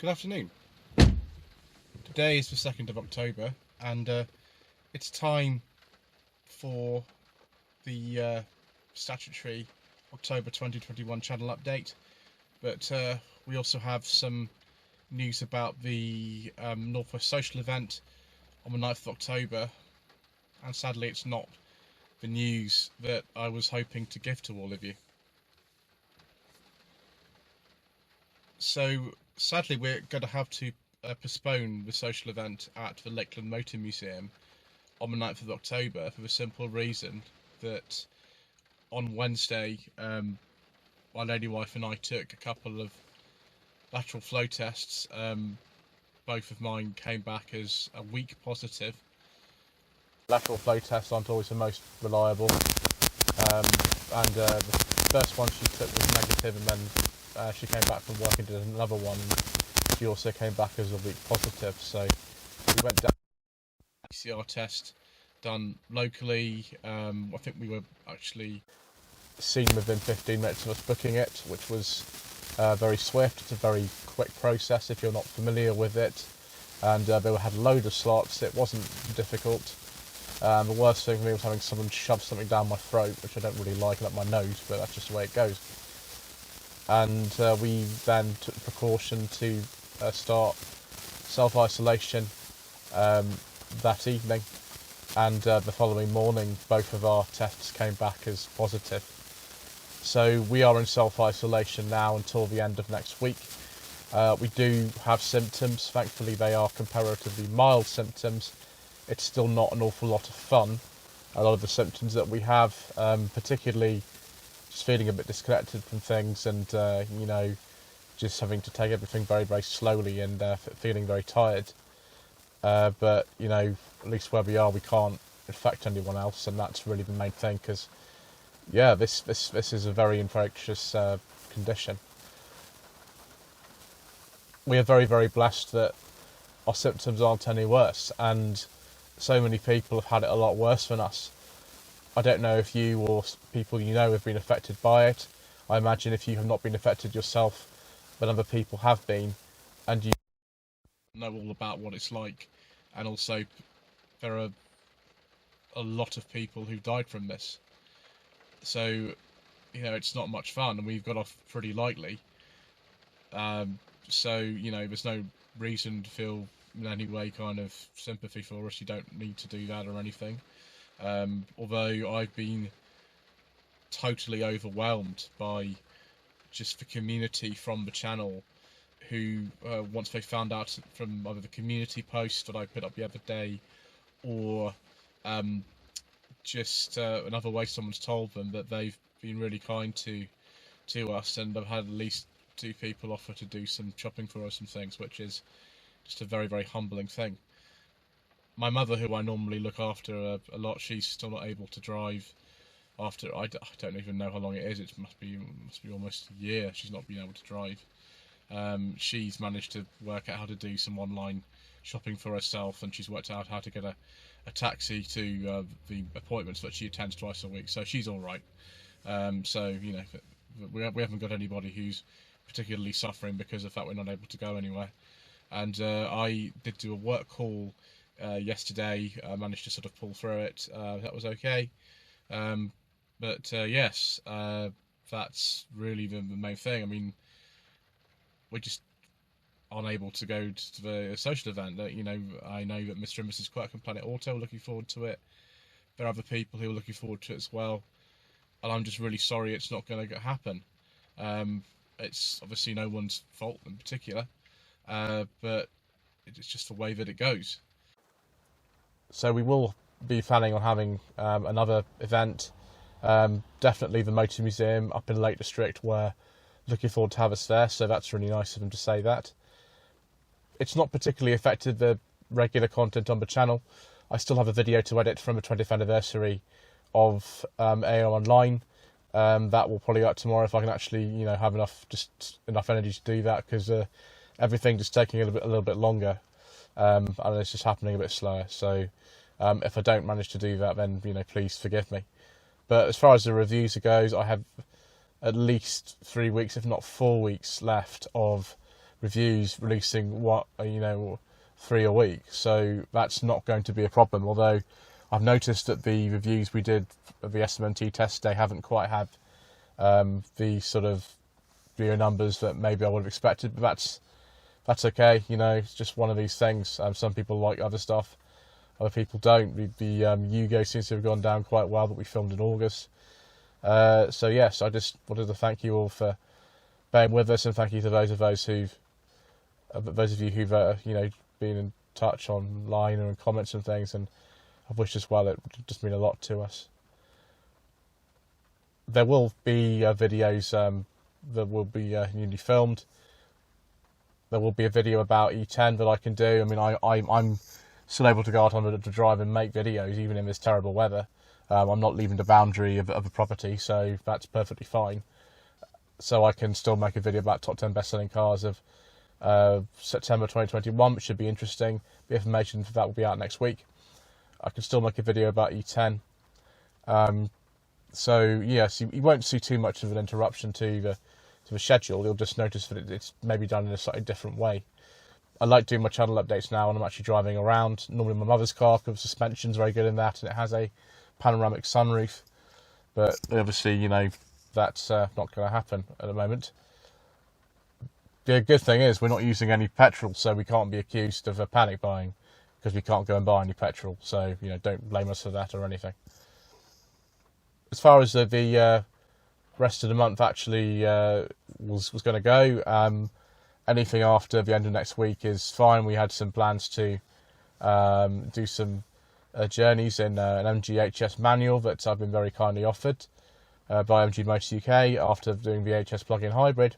Good afternoon. Today is the 2nd of October and it's time for the statutory October 2021 channel update, but we also have some news about the Northwest Social event on the 9th of October, and sadly it's not the news that I was hoping to give to all of you. So sadly we're going to have to postpone the social event at the Lakeland Motor Museum on the 9th of October for the simple reason that on Wednesday my lady wife and I took a couple of lateral flow tests. Both of mine came back as a weak positive. Lateral flow tests aren't always the most reliable, and the first one she took was negative, and then she came back from work and did another one. She also came back as a weak positive, so we went down a PCR test done locally. I think we were actually seen within 15 minutes of us booking it, which was very swift. It's a very quick process if you're not familiar with it, and they had a load of slots. It wasn't difficult. The worst thing for me was having someone shove something down my throat, which I don't really like, and up my nose, but that's just the way it goes. And we then took the precaution to start self-isolation that evening, and the following morning both of our tests came back as positive. So we are in self-isolation now until the end of next week. We do have symptoms. Thankfully they are comparatively mild symptoms. It's still not an awful lot of fun. A lot of the symptoms that we have, particularly just feeling a bit disconnected from things, and just having to take everything very, very slowly, and feeling very tired. But at least where we are, we can't infect anyone else, and that's really the main thing. Because this is a very infectious condition. We are very, very blessed that our symptoms aren't any worse, and so many people have had it a lot worse than us. I don't know if you or people you know have been affected by it. I imagine if you have not been affected yourself, but other people have been, and you know all about what it's like. And also there are a lot of people who died from this. So, it's not much fun, and we've got off pretty lightly. So, there's no reason to feel in any way kind of sympathy for us. You don't need to do that or anything. Although I've been totally overwhelmed by just the community from the channel, who once they found out from either the community post that I put up the other day, or just another way someone's told them, that they've been really kind to us, and I've had at least 2 people offer to do some shopping for us and things, which is just a very, very humbling thing. My mother, who I normally look after a lot, she's still not able to drive after, I don't even know how long it is. It must be almost a year she's not been able to drive. She's managed to work out how to do some online shopping for herself, and she's worked out how to get a taxi to the appointments that she attends twice a week, so she's all right. So we haven't got anybody who's particularly suffering because of that we're not able to go anywhere. And I did do a work call yesterday. I managed to sort of pull through it. That was okay. But yes, that's really the main thing. I mean, we're just unable to go to the social event. I know that Mr. and Mrs. Quirk and Planet Auto are looking forward to it. There are other people who are looking forward to it as well. And I'm just really sorry it's not going to happen. It's obviously no one's fault in particular, but it's just the way that it goes. So we will be planning on having another event, definitely the Motor Museum up in Lake District. We're looking forward to have us there, so that's really nice of them to say that. It's not particularly affected the regular content on the channel. I still have a video to edit from the 20th anniversary of AO Online. That will probably go out tomorrow if I can actually, have enough energy to do that, because everything just taking a little bit longer, and it's just happening a bit slower. So if I don't manage to do that, then please forgive me. But as far as the reviews goes, I have at least 3 weeks, if not 4 weeks, left of reviews releasing 3 a week, so that's not going to be a problem. Although I've noticed that the reviews we did of the SMT test day haven't quite had the sort of viewer numbers that maybe I would have expected, but that's okay. It's just one of these things. Some people like other stuff, other people don't. The Yugo seems to have gone down quite well, but we filmed in August. So yes, I just wanted to thank you all for being with us, and thank you to those of you who've been in touch online and comments and things, and I've wished as well. It would just mean a lot to us. There will be videos that will be newly filmed. There will be a video about E10 that I can do. I mean, I'm still able to go out on to drive and make videos even in this terrible weather. I'm not leaving the boundary of a property, so that's perfectly fine. So I can still make a video about top 10 best-selling cars of September 2021, which should be interesting. The information for that will be out next week. I can still make a video about E10. So yes, you won't see too much of an interruption to the schedule. You'll just notice that it's maybe done in a slightly different way. I like doing my channel updates now when I'm actually driving around. Normally my mother's car, because the suspension's very good in that, and it has a panoramic sunroof. But obviously, that's not going to happen at the moment. The good thing is we're not using any petrol, so we can't be accused of panic buying, because we can't go and buy any petrol. So, don't blame us for that or anything. As far as the rest of the month actually was going to go, anything after the end of next week is fine. We had some plans to do some journeys in an MGHS manual that I've been very kindly offered by MG Motors UK after doing the HS plug-in hybrid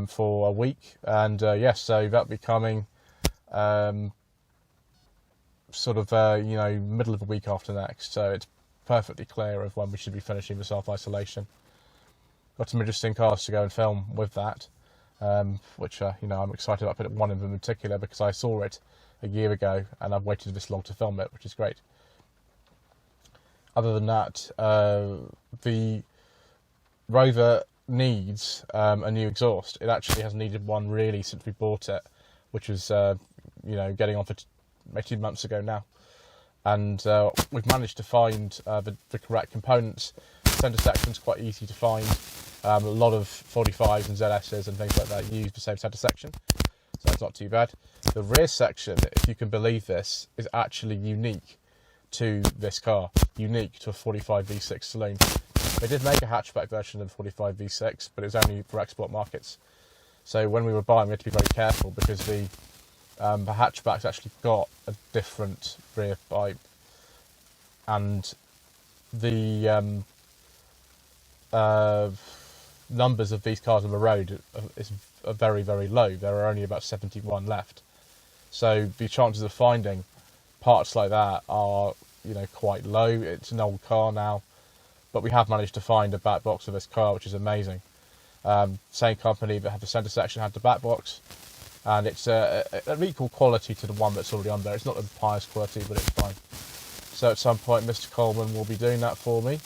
for a week. And yes, so that'll be coming middle of the week after next. So it's perfectly clear of when we should be finishing the self-isolation. Got some interesting cars to go and film with that, which I'm excited about. But one of them in particular because I saw it a year ago and I've waited this long to film it, which is great. Other than that, the Rover needs a new exhaust. It actually has needed one really since we bought it, which was getting on for 18 months ago now. And we've managed to find the correct components. The centre section's quite easy to find. A lot of 45s and ZSs and things like that use the same centre section, so that's not too bad. The rear section, if you can believe this, is actually unique to this car, unique to a 45 V6 saloon. They did make a hatchback version of the 45 V6, but it was only for export markets. So when we were buying, we had to be very careful because the hatchback's actually got a different rear pipe, and the numbers of these cars on the road are very, very low. There are only about 71 left. So the chances of finding parts like that are, quite low. It's an old car now, but we have managed to find a back box of this car, which is amazing. Same company that had the centre section had the back box, and it's an equal quality to the one that's already on there. It's not the highest quality, but it's fine. So at some point, Mr. Coleman will be doing that for me.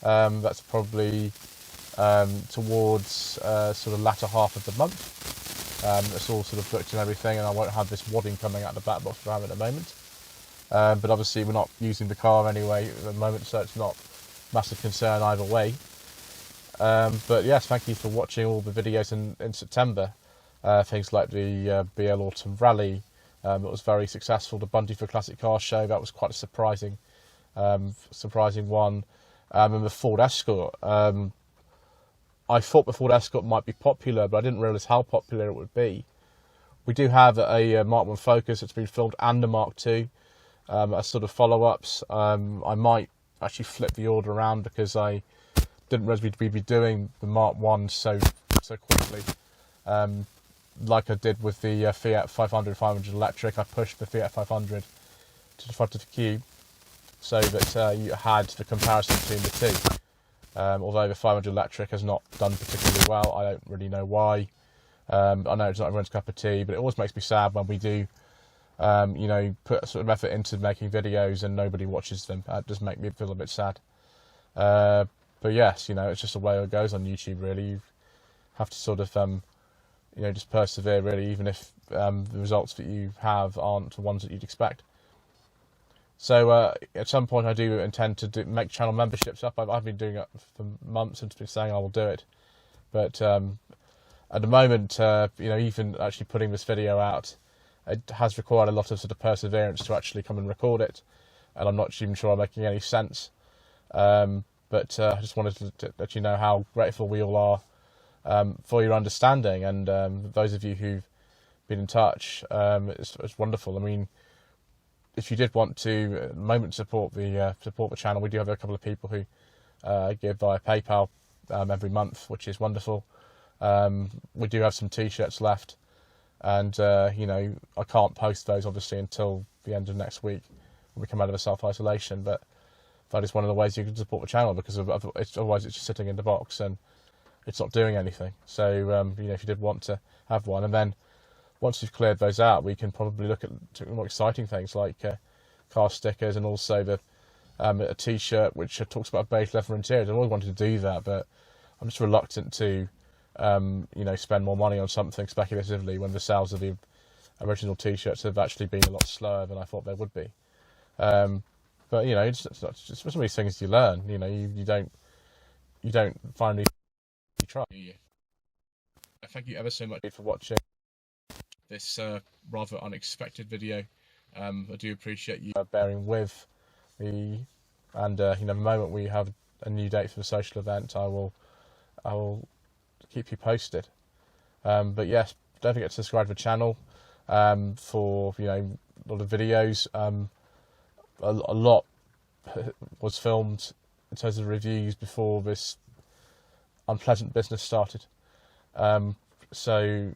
That's probably towards sort of latter half of the month. It's all sort of booked and everything, and I won't have this wadding coming out the back box that I have at the moment. But obviously we're not using the car anyway at the moment, so it's not a massive concern either way. But yes, thank you for watching all the videos in September. Things like the BL Autumn Rally, it was very successful. The Bundy for Classic Car Show, that was quite a surprising one. And the Ford Escort. I thought the Ford Escort might be popular, but I didn't realise how popular it would be. We do have a Mark 1 Focus that's been filmed and a Mark 2 as sort of follow-ups. I might actually flip the order around because I didn't realise we'd be doing the Mark 1 so quickly. Like I did with the Fiat 500 electric, I pushed the Fiat 500 to the front of the queue so that you had the comparison between the two. Although the 500 electric has not done particularly well, I don't really know why. I know it's not everyone's cup of tea, but it always makes me sad when we do, put sort of effort into making videos and nobody watches them. That does make me feel a bit sad. But yes, it's just the way it goes on YouTube, really. You have to sort of just persevere really, even if the results that you have aren't the ones that you'd expect. So at some point I do intend to make channel memberships up. I've been doing it for months and been saying I will do it, but at the moment, even actually putting this video out, it has required a lot of sort of perseverance to actually come and record it, and I'm not even sure I'm making any sense. But I just wanted to let you know how grateful we all are for your understanding, and those of you who've been in touch, it's wonderful. I mean, if you did want to, at the moment, support the channel, we do have a couple of people who give via PayPal every month, which is wonderful. We do have some T-shirts left, and I can't post those obviously until the end of next week when we come out of a self-isolation. But that is one of the ways you can support the channel, because otherwise it's just sitting in the box and it's not doing anything. So if you did want to have one, and then once you've cleared those out, we can probably look at more exciting things like car stickers, and also a T-shirt which talks about beige leather interiors. I've always wanted to do that, but I'm just reluctant to spend more money on something speculatively when the sales of the original T-shirts have actually been a lot slower than I thought they would be. But it's some of these things you learn. You don't finally try. Yeah. Thank you ever so much for watching this rather unexpected video. I do appreciate you bearing with me, and the moment we have a new date for the social event, I will keep you posted. But yes, don't forget to subscribe to the channel for a lot of videos. A lot was filmed in terms of reviews before this unpleasant business started. So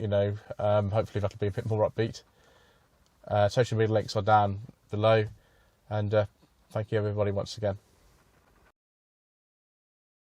hopefully that'll be a bit more upbeat. Social media links are down below, and thank you everybody once again.